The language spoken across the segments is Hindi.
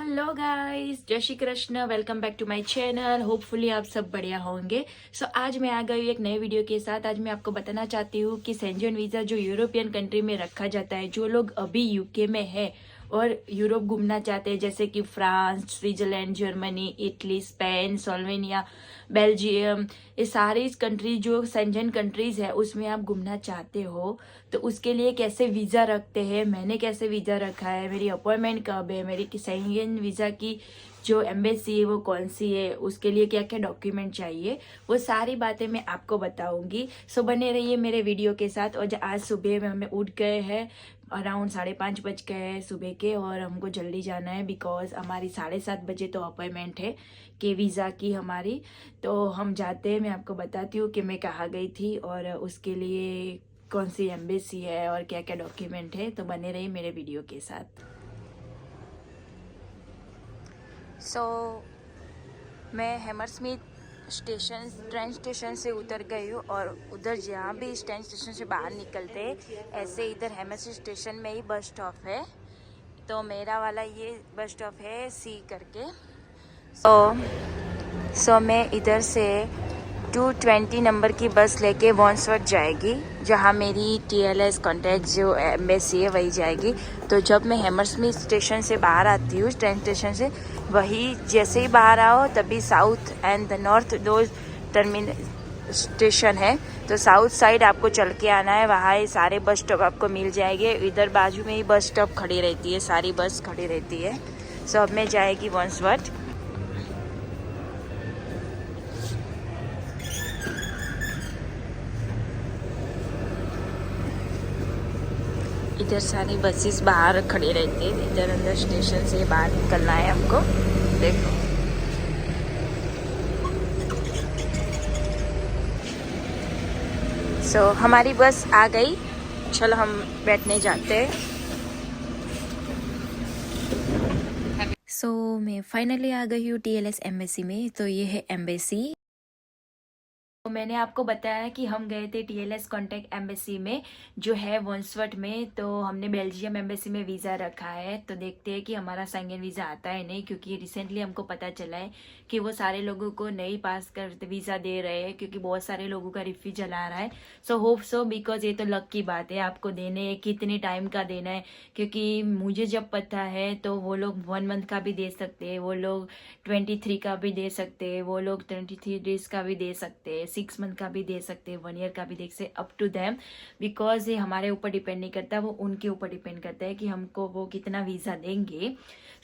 हेलो गाइस, जय Shri Krishna. Welcome back to my channel. Hopefully आप सब बढ़िया होंगे। आज मैं आ गई हूँ एक नए वीडियो के साथ। आज मैं आपको बताना चाहती हूँ कि शेंजन वीज़ा जो यूरोपियन कंट्री में रखा जाता है, जो लोग अभी यूके में है और यूरोप घूमना चाहते हैं, जैसे कि France, Switzerland, Germany, Italy, Spain, Slovenia, Belgium, ये सारी कंट्री जो शेंजन कंट्रीज है उसमें आप घूमना चाहते हो, तो उसके लिए कैसे वीज़ा रखते हैं, मैंने कैसे वीज़ा रखा है, मेरी अपॉइंटमेंट कब है, मेरी शेंजन वीज़ा की जो एम्बेसी है वो कौन सी है, उसके लिए क्या क्या डॉक्यूमेंट चाहिए, वो सारी बातें मैं आपको बताऊंगी। सो बने रहिए मेरे वीडियो के साथ। और आज सुबह में हमें उठ गए हैं, अराउंड 5:30 बज गए हैं सुबह के, और हमको जल्दी जाना है बिकॉज हमारी 7:30 बजे तो अपॉइंटमेंट है कि वीज़ा की हमारी। तो हम जाते हैं, मैं आपको बताती हूँ कि मैं कहाँ गई थी और उसके लिए कौन सी एम्बेसी है और क्या क्या डॉक्यूमेंट है। तो बने रहिए मेरे वीडियो के साथ। मैं हैमरस्मिथ ट्रेन स्टेशन से उतर गई हूँ, और उधर जहाँ भी इस ट्रेन स्टेशन से बाहर निकलते हैं, ऐसे इधर हैमरस्मिथ स्टेशन में ही बस स्टॉप है। तो मेरा वाला ये बस स्टॉप है सी करके। मैं इधर से 220 नंबर की बस लेके वॉन्सवर्थ जाएगी, जहाँ मेरी TLS कॉन्टैक्ट जो एम्बेसी है वही जाएगी। तो जब मैं हैमरस्मिथ स्टेशन से बाहर आती हूँ, ट्रेन स्टेशन से, वही जैसे ही बाहर आओ तभी साउथ एंड द नॉर्थ दो टर्मिनल स्टेशन है। तो साउथ साइड आपको चल के आना है, वहाँ ये सारे बस स्टॉप आपको मिल जाएंगे। इधर बाजू में ही बस स्टॉप खड़ी रहती है, सारी बस खड़ी रहती है। अब मैं जाएगी वॉन्सवर्थ। इधर सारी बसेस बाहर खड़ी रहती है, इधर अंदर स्टेशन से बाहर निकलना है हमको। देखो हमारी बस आ गई, चलो हम बैठने जाते हैं। मैं फाइनली आ गई हूँ TLS एम्बेसी में। तो ये है एम्बेसी। तो मैंने आपको बताया कि हम गए थे TLS कॉन्टैक्ट एम्बेसी में, जो है वॉन्सवर्थ में। तो हमने बेल्जियम एम्बेसी में वीज़ा रखा है। तो देखते हैं कि हमारा शेंगन वीज़ा आता है नहीं, क्योंकि रिसेंटली हमको पता चला है कि वो सारे लोगों को नहीं पास कर वीज़ा दे रहे हैं, क्योंकि बहुत सारे लोगों का रिफ्यूजल आ रहा है। होप सो, बिकॉज ये तो लक की बात है, आपको देने कितने टाइम का देना है। क्योंकि मुझे जब पता है तो वो लोग 1 मंथ का भी दे सकते हैं, वो लोग 23 का भी दे सकते हैं, वो लोग 23 डेज का भी दे सकते हैं, 6 मंथ का भी दे सकते हैं, 1 ईयर का भी दे सकते, अप टू देम। बिकॉज ये हमारे ऊपर डिपेंड नहीं करता, वो उनके ऊपर डिपेंड करता है कि हमको वो कितना वीज़ा देंगे।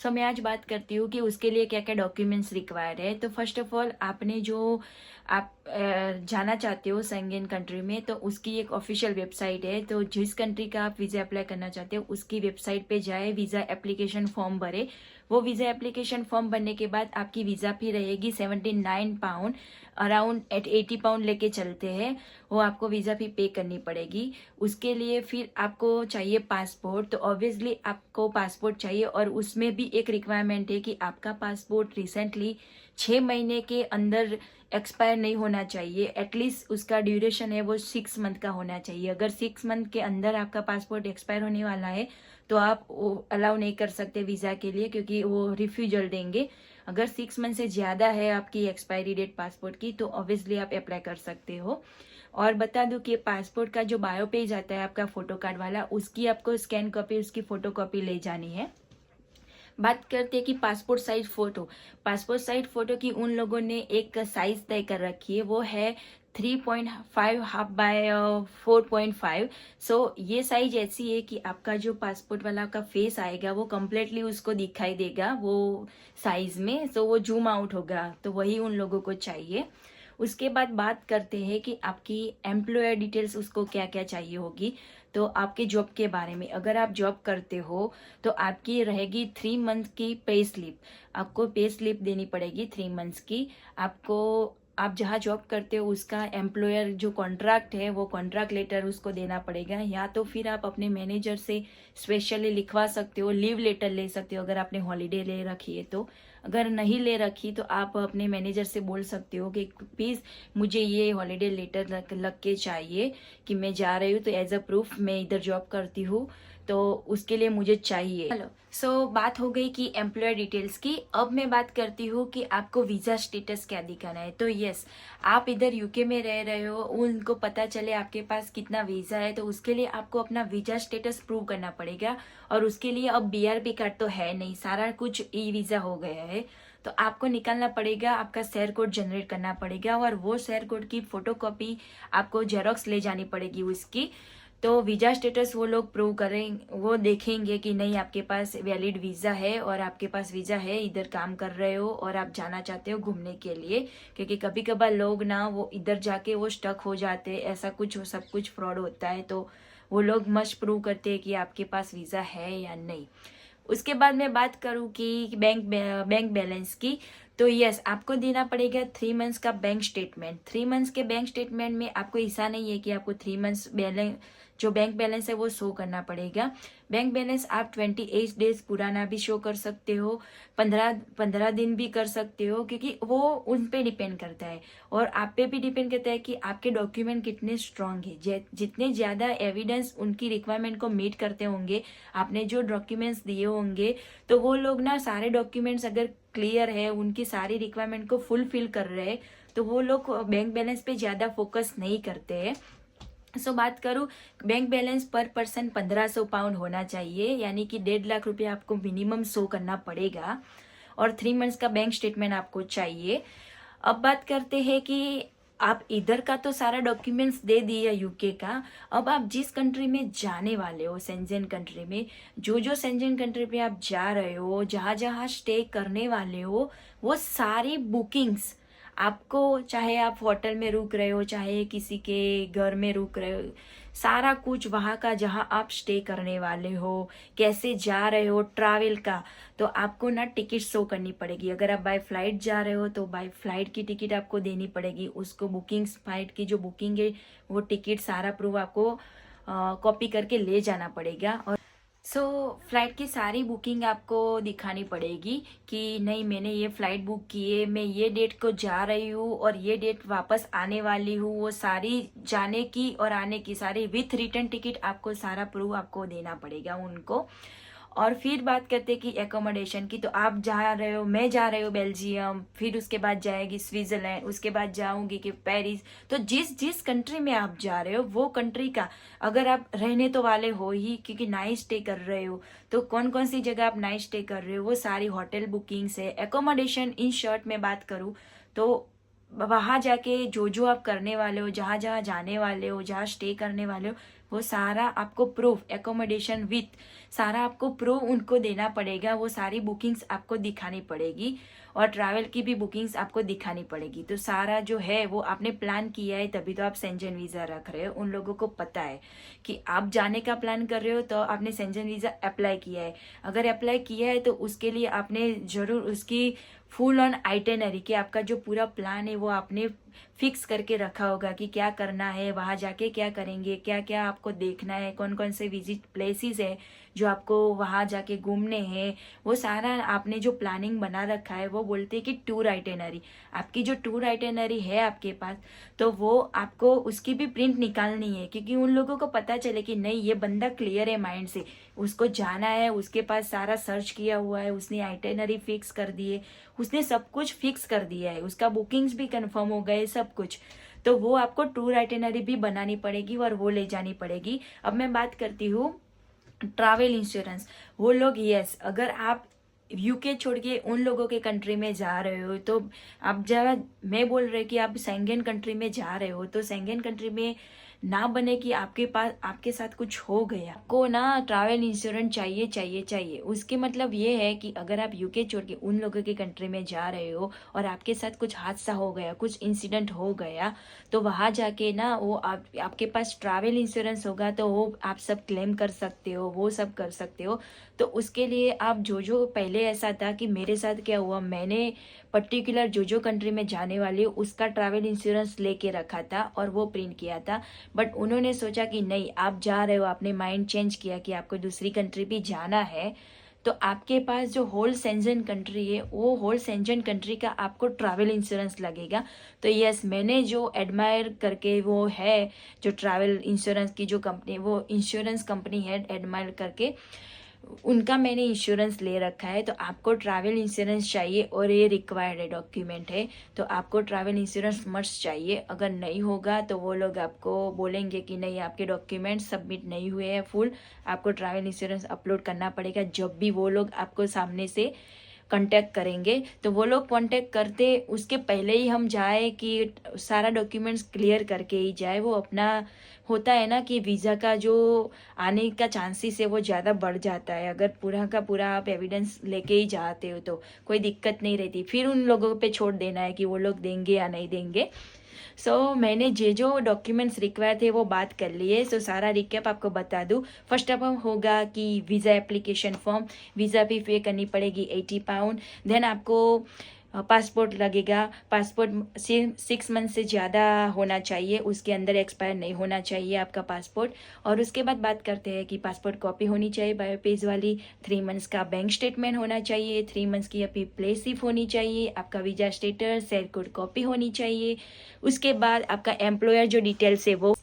मैं आज बात करती हूँ कि उसके लिए क्या क्या डॉक्यूमेंट्स रिक्वायर्ड है। तो फर्स्ट ऑफ ऑल, आपने जो आप जाना चाहते हो शेंगन कंट्री में, तो उसकी एक ऑफिशियल वेबसाइट है। तो जिस कंट्री का आप वीज़ा अप्लाई करना चाहते हो उसकी वेबसाइट पे जाए, वीज़ा एप्लीकेशन फॉर्म भरे। वो वीज़ा एप्लीकेशन फॉर्म भरने के बाद आपकी वीज़ा फी रहेगी 79 पाउंड, अराउंड 80 पाउंड लेके चलते हैं, वो आपको वीज़ा फी पे करनी पड़ेगी। उसके लिए फिर आपको चाहिए पासपोर्ट। तो ऑब्वियसली आपको पासपोर्ट चाहिए, और उसमें भी एक रिक्वायरमेंट है कि आपका पासपोर्ट रिसेंटली 6 महीने के अंदर एक्सपायर नहीं होना चाहिए। एटलीस्ट उसका ड्यूरेशन है वो 6 मंथ का होना चाहिए। अगर 6 मंथ के अंदर आपका पासपोर्ट एक्सपायर होने वाला है तो आप अलाउ नहीं कर सकते वीज़ा के लिए, क्योंकि वो रिफ्यूजल देंगे। अगर 6 मंथ से ज़्यादा है आपकी एक्सपायरी डेट पासपोर्ट की, तो ऑब्वियसली आप अप्लाई कर सकते हो। और बता दूं कि पासपोर्ट का जो बायो पेज आता है आपका फोटो कार्ड वाला, उसकी आपको स्कैन कॉपी, उसकी फोटो कॉपी ले जानी है। बात करते हैं कि पासपोर्ट साइज फोटो की उन लोगों ने एक साइज तय कर रखी है, वो है 3.5 हाफ बाय 4.5। ये साइज ऐसी है कि आपका जो पासपोर्ट वाला का फेस आएगा वो कम्प्लीटली उसको दिखाई देगा वो साइज में। वो जूम आउट होगा, तो वही उन लोगों को चाहिए। उसके बाद बात करते हैं कि आपकी एम्प्लॉयर डिटेल्स उसको क्या क्या चाहिए होगी। तो आपके जॉब के बारे में, अगर आप जॉब करते हो तो आपकी रहेगी 3 मंथ की पे स्लिप, आपको पे स्लिप देनी पड़ेगी 3 मंथ्स की। आपको, आप जहाँ जॉब करते हो उसका एम्प्लॉयर जो कॉन्ट्रैक्ट है वो कॉन्ट्रैक्ट लेटर उसको देना पड़ेगा, या तो फिर आप अपने मैनेजर से स्पेशली लिखवा सकते हो, लीव लेटर ले सकते हो अगर आपने हॉलीडे ले रखी है तो। अगर नहीं ले रखी तो आप अपने मैनेजर से बोल सकते हो कि प्लीज़ मुझे ये हॉलीडे लेटर लग के चाहिए कि मैं जा रही हूँ, तो एज अ प्रूफ मैं इधर जॉब करती हूँ, तो उसके लिए मुझे चाहिए। हेलो, सो बात हो गई कि एम्प्लॉयर डिटेल्स की। अब मैं बात करती हूँ कि आपको वीज़ा स्टेटस क्या दिखाना है। तो यस, आप इधर यूके में रह रहे हो, उनको पता चले आपके पास कितना वीज़ा है, तो उसके लिए आपको अपना वीज़ा स्टेटस प्रूव करना पड़ेगा। और उसके लिए अब BRP कार्ड तो है नहीं, सारा कुछ ई वीज़ा हो गया है। तो आपको निकालना पड़ेगा, आपका शेयर कोड जनरेट करना पड़ेगा, और वो शेयर कोड की फोटोकॉपी आपको जेरोक्स ले जानी पड़ेगी उसकी। तो वीज़ा स्टेटस वो लोग प्रूव करें, वो देखेंगे कि नहीं आपके पास वैलिड वीज़ा है और आपके पास वीज़ा है, इधर काम कर रहे हो और आप जाना चाहते हो घूमने के लिए। क्योंकि कभी कभार लोग ना वो इधर जाके वो स्टक हो जाते, ऐसा कुछ सब कुछ फ्रॉड होता है। तो वो लोग मस्ट प्रूव करते हैं कि आपके पास वीज़ा है या नहीं। उसके बाद मैं बात करूँ कि बैंक बैलेंस की। तो यस, आपको देना पड़ेगा 3 मंथ्स का बैंक स्टेटमेंट। 3 मंथ्स के बैंक स्टेटमेंट में आपको ऐसा नहीं है कि आपको 3 मंथ्स बैलेंस, जो बैंक बैलेंस है वो शो करना पड़ेगा। बैंक बैलेंस आप 28 डेज पुराना भी शो कर सकते हो, 15 दिन भी कर सकते हो, क्योंकि वो उन पे डिपेंड करता है। और आप पे भी डिपेंड करता है कि आपके डॉक्यूमेंट कितने स्ट्रांग है। जितने ज़्यादा एविडेंस उनकी रिक्वायरमेंट को मीट करते होंगे, आपने जो डॉक्यूमेंट्स दिए होंगे, तो वो लोग ना सारे डॉक्यूमेंट्स अगर क्लियर है, उनकी सारी रिक्वायरमेंट को फुलफिल कर रहे हैं, तो वो लोग बैंक बैलेंस पे ज़्यादा फोकस नहीं करते हैं। सो बात करूँ, बैंक बैलेंस पर पर्सन 1500 पाउंड होना चाहिए, यानी कि 1.5 लाख रुपये आपको मिनिमम शो करना पड़ेगा। और 3 मंथ्स का बैंक स्टेटमेंट आपको चाहिए। अब बात करते हैं कि आप इधर का तो सारा डॉक्यूमेंट्स दे दिया यूके का। अब आप जिस कंट्री में जाने वाले हो, सेंजन कंट्री में, जो सेंजन कंट्री पे आप जा रहे हो, जहाँ जहाँ स्टे करने वाले हो, वो सारी बुकिंग्स आपको, चाहे आप होटल में रुक रहे हो, चाहे किसी के घर में रुक रहे हो, सारा कुछ वहाँ का, जहाँ आप स्टे करने वाले हो, कैसे जा रहे हो, ट्रैवल का, तो आपको ना टिकट शो करनी पड़ेगी। अगर आप बाय फ्लाइट जा रहे हो तो बाय फ्लाइट की टिकट आपको देनी पड़ेगी। उसको बुकिंग्स, फ्लाइट की जो बुकिंग है वो टिकट सारा प्रूफ आपको कॉपी करके ले जाना पड़ेगा। और फ्लाइट की सारी बुकिंग आपको दिखानी पड़ेगी कि नहीं, मैंने ये फ्लाइट बुक की है, मैं ये डेट को जा रही हूँ और ये डेट वापस आने वाली हूँ। वो सारी जाने की और आने की सारी विथ रिटर्न टिकट आपको सारा प्रूफ आपको देना पड़ेगा उनको। और फिर बात करते हैं कि एकोमोडेशन की। तो आप जा रहे हो, मैं जा रही हूँ बेल्जियम, फिर उसके बाद जाएगी स्विट्जरलैंड, उसके बाद जाऊंगी कि पेरिस। तो जिस जिस कंट्री में आप जा रहे हो वो कंट्री का, अगर आप रहने तो वाले हो ही, क्योंकि नाइट स्टे कर रहे हो, तो कौन कौन सी जगह आप नाइट स्टे कर रहे हो, वो सारी होटल बुकिंग्स है। एकोमोडेशन इन शॉर्ट में बात करूँ तो वहाँ जाके जो आप करने वाले हो, जहाँ जहाँ जाने वाले हो, जहाँ स्टे करने वाले हो, वो सारा आपको प्रूफ, एकोमोडेशन विथ सारा आपको प्रूफ उनको देना पड़ेगा। वो सारी बुकिंग्स आपको दिखानी पड़ेगी और ट्रैवल की भी बुकिंग्स आपको दिखानी पड़ेगी। तो सारा जो है वो आपने प्लान किया है, तभी तो आप सेंजन वीज़ा रख रहे हो। उन लोगों को पता है कि आप जाने का प्लान कर रहे हो, तो आपने सेंजन वीज़ा अप्लाई किया है। अगर अप्लाई किया है तो उसके लिए आपने ज़रूर उसकी फुल ऑन आइटेनरी, कि आपका जो पूरा प्लान है वो आपने फिक्स करके रखा होगा कि क्या करना है, वहाँ जाके क्या करेंगे, क्या क्या आपको देखना है, कौन कौन से विजिट प्लेसेस है जो आपको वहाँ जाके घूमने हैं। वो सारा आपने जो प्लानिंग बना रखा है, वो बोलते हैं कि टूर आइटेनरी। आपकी जो टूर आइटेनरी है आपके पास, तो वो आपको उसकी भी प्रिंट निकालनी है, क्योंकि उन लोगों को पता चले कि नहीं, ये बंदा क्लियर है माइंड से, उसको जाना है, उसके पास सारा सर्च किया हुआ है, उसने आइटेनरी फिक्स कर दी है, उसने सब कुछ फिक्स कर दिया है, उसका बुकिंग्स भी कंफर्म हो गए सब कुछ। तो वो आपको टूर आइटेनरी भी बनानी पड़ेगी और वो ले जानी पड़ेगी। अब मैं बात करती हूँ ट्रैवल इंश्योरेंस। वो लोग, यस, अगर आप यूके छोड़ के उन लोगों के कंट्री में जा रहे हो, तो आप जब मैं बोल रहे कि आप सेंगेन कंट्री में जा रहे हो, तो सेंगेन कंट्री में ना बने कि आपके पास, आपके साथ कुछ हो गया, आपको ना ट्रैवल इंश्योरेंस चाहिए चाहिए चाहिए। उसके मतलब ये है कि अगर आप यूके छोड़ के उन लोगों के कंट्री में जा रहे हो और आपके साथ कुछ हादसा हो गया, कुछ इंसिडेंट हो गया, तो वहाँ जाके ना वो आपके पास ट्रैवल इंश्योरेंस होगा, तो वो आप सब क्लेम कर सकते हो, वो सब कर सकते हो। तो उसके लिए आप जो पहले ऐसा था कि मेरे साथ क्या हुआ, मैंने पर्टिकुलर जो कंट्री में जाने वाली हूँ उसका ट्रैवल इंश्योरेंस लेके रखा था और वो प्रिंट किया था। बट उन्होंने सोचा कि नहीं, आप जा रहे हो, आपने माइंड चेंज किया कि आपको दूसरी कंट्री भी जाना है, तो आपके पास जो होल शेंजन कंट्री है वो होल शेंजन कंट्री का आपको ट्रैवल इंश्योरेंस लगेगा। तो यस, मैंने जो एडमायर करके वो है जो ट्रैवल इंश्योरेंस की जो कंपनी, वो इंश्योरेंस कंपनी है एडमायर करके, उनका मैंने इंश्योरेंस ले रखा है। तो आपको ट्रैवल इंश्योरेंस चाहिए और ये रिक्वायर्ड है, डॉक्यूमेंट है। तो आपको ट्रैवल इंश्योरेंस मस्ट चाहिए। अगर नहीं होगा तो वो लोग आपको बोलेंगे कि नहीं, आपके डॉक्यूमेंट सबमिट नहीं हुए हैं फुल, आपको ट्रैवल इंश्योरेंस अपलोड करना पड़ेगा। जब भी वो लोग आपको सामने से कांटेक्ट करेंगे, तो वो लोग कांटेक्ट करते उसके पहले ही हम जाए कि सारा डॉक्यूमेंट्स क्लियर करके ही जाए। वो अपना होता है ना कि वीज़ा का जो आने का चांसेस है वो ज़्यादा बढ़ जाता है। अगर पूरा का पूरा आप एविडेंस लेके ही जाते हो तो कोई दिक्कत नहीं रहती। फिर उन लोगों पे छोड़ देना है कि वो लोग देंगे या नहीं देंगे। मैंने जो डॉक्यूमेंट्स रिक्वायर थे वो बात कर लिए। सारा रिकैप आपको बता दूँ। फर्स्ट ऑफ ऑल होगा कि वीज़ा एप्लीकेशन फॉर्म, वीज़ा भी पे करनी पड़ेगी 80 पाउंड। देन आपको पासपोर्ट लगेगा। पासपोर्ट 6 मंथ से ज़्यादा होना चाहिए, उसके अंदर एक्सपायर नहीं होना चाहिए आपका पासपोर्ट। और उसके बाद बात करते हैं कि पासपोर्ट कॉपी होनी चाहिए बायो पेज वाली, 3 मंथ्स का बैंक स्टेटमेंट होना चाहिए, 3 मंथ्स की आपकी प्ले स्लिप होनी चाहिए, आपका visa status share code copy होनी चाहिए। उसके बाद आपका एम्प्लॉयर जो डिटेल्स है वो,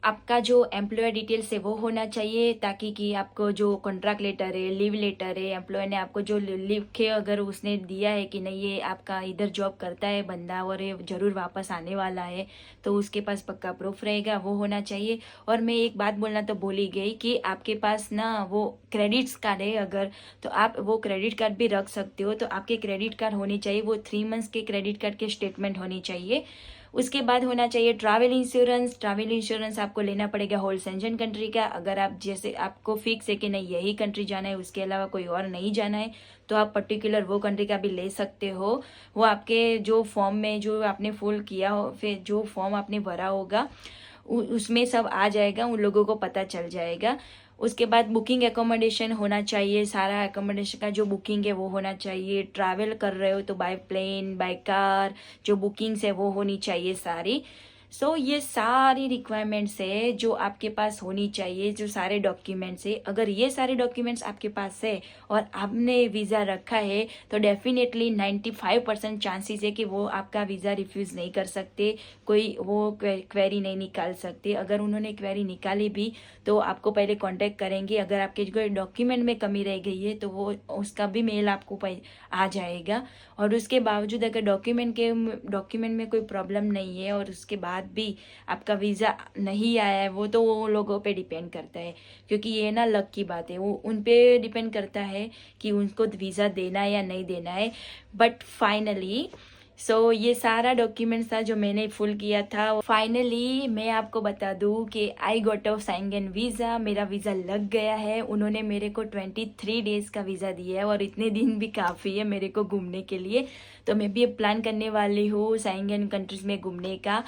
आपका जो एम्प्लॉयर डिटेल्स है वो होना चाहिए, ताकि कि आपको जो कॉन्ट्रैक्ट लेटर है, लीव लेटर है, एम्प्लॉयर ने आपको जो लिखे अगर उसने दिया है कि नहीं ये आपका इधर जॉब करता है बंदा और ये ज़रूर वापस आने वाला है, तो उसके पास पक्का प्रूफ रहेगा, वो होना चाहिए। और मैं एक बात बोलना तो भूल ही गई कि आपके पास ना वो क्रेडिट्स कार्ड है अगर, तो आप वो क्रेडिट कार्ड भी रख सकते हो। तो आपके क्रेडिट कार्ड होनी चाहिए, वो 3 मंथ्स के क्रेडिट कार्ड के स्टेटमेंट होनी चाहिए। उसके बाद होना चाहिए ट्रैवल इंश्योरेंस। ट्रैवल इंश्योरेंस आपको लेना पड़ेगा होल शेंजन कंट्री का। अगर आप जैसे आपको फिक्स है कि नहीं यही कंट्री जाना है, उसके अलावा कोई और नहीं जाना है, तो आप पर्टिकुलर वो कंट्री का भी ले सकते हो। वो आपके जो फॉर्म में जो आपने फुल किया हो, फिर जो फॉर्म आपने भरा होगा उसमें सब आ जाएगा, उन लोगों को पता चल जाएगा। उसके बाद बुकिंग एकोमोडेशन होना चाहिए, सारा एकोमोडेशन का जो बुकिंग है वो होना चाहिए। ट्रैवल कर रहे हो तो बाय प्लेन, बाय कार, जो बुकिंग्स है वो होनी चाहिए सारी। ये सारी रिक्वायरमेंट्स है जो आपके पास होनी चाहिए, जो सारे डॉक्यूमेंट्स है। अगर ये सारे डॉक्यूमेंट्स आपके पास है और आपने वीज़ा रखा है, तो डेफिनेटली 95% चांसेस है कि वो आपका वीज़ा रिफ्यूज़ नहीं कर सकते, कोई वो क्वेरी नहीं निकाल सकते। अगर उन्होंने क्वेरी निकाली भी तो आपको पहले कांटेक्ट करेंगे। अगर आपके कोई डॉक्यूमेंट में कमी रह गई है तो वो उसका भी मेल आपको आ जाएगा। और उसके बावजूद अगर डॉक्यूमेंट में कोई प्रॉब्लम नहीं है और उसके बाद भी आपका वीज़ा नहीं आया है, वो तो वो लोगों पे डिपेंड करता है, क्योंकि ये ना लक की बात है। वो उन पे डिपेंड करता है कि उनको वीज़ा देना है या नहीं देना है। बट फाइनली ये सारा डॉक्यूमेंट्स था जो मैंने फुल किया था। फाइनली मैं आपको बता दूं कि I got a Schengen visa, मेरा वीज़ा लग गया है। उन्होंने मेरे को 23 डेज़ का वीज़ा दिया है और इतने दिन भी काफ़ी है मेरे को घूमने के लिए। तो मैं भी अब प्लान करने वाली हूँ शेंगन कंट्रीज़ में घूमने का।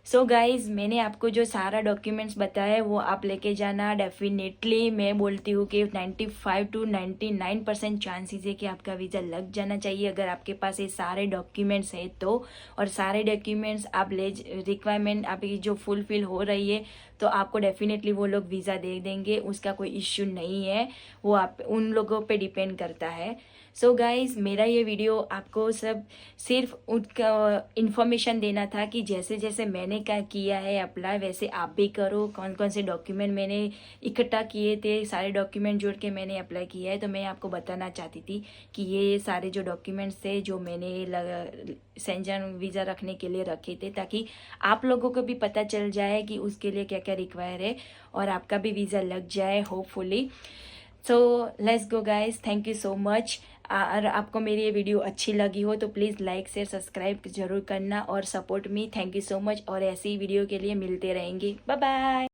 गाइज, मैंने आपको जो सारा डॉक्यूमेंट्स बताया है वो आप लेके जाना। डेफिनेटली मैं बोलती हूँ कि 95 to 99% चांसेस है कि आपका वीज़ा लग जाना चाहिए, अगर आपके पास ये सारे डॉक्यूमेंट्स है तो। और सारे डॉक्यूमेंट्स आप रिक्वायरमेंट आपकी जो फुलफिल हो रही है तो आपको डेफिनेटली वो लोग वीज़ा दे देंगे, उसका कोई इश्यू नहीं है। वो आप उन लोगों पे डिपेंड करता है। गाइज, मेरा ये वीडियो आपको सब सिर्फ उनका इन्फॉर्मेशन देना था कि जैसे जैसे मैंने क्या किया है अप्लाई, वैसे आप भी करो। कौन कौन से डॉक्यूमेंट मैंने इकट्ठा किए थे, सारे डॉक्यूमेंट जोड़ के मैंने अप्लाई किया है। तो मैं आपको बताना चाहती थी कि ये सारे जो डॉक्यूमेंट्स थे जो मैंने शेंजन वीज़ा रखने के लिए रखे थे, ताकि आप लोगों को भी पता चल जाए कि उसके लिए क्या क्या रिक्वायर है और आपका भी वीज़ा लग जाए hopefully. Let's go guys, thank you so much. अगर आपको मेरी ये वीडियो अच्छी लगी हो तो प्लीज़ लाइक शेयर सब्सक्राइब जरूर करना और support me. Thank you so much. और ऐसी वीडियो के लिए मिलते रहेंगे। Bye bye.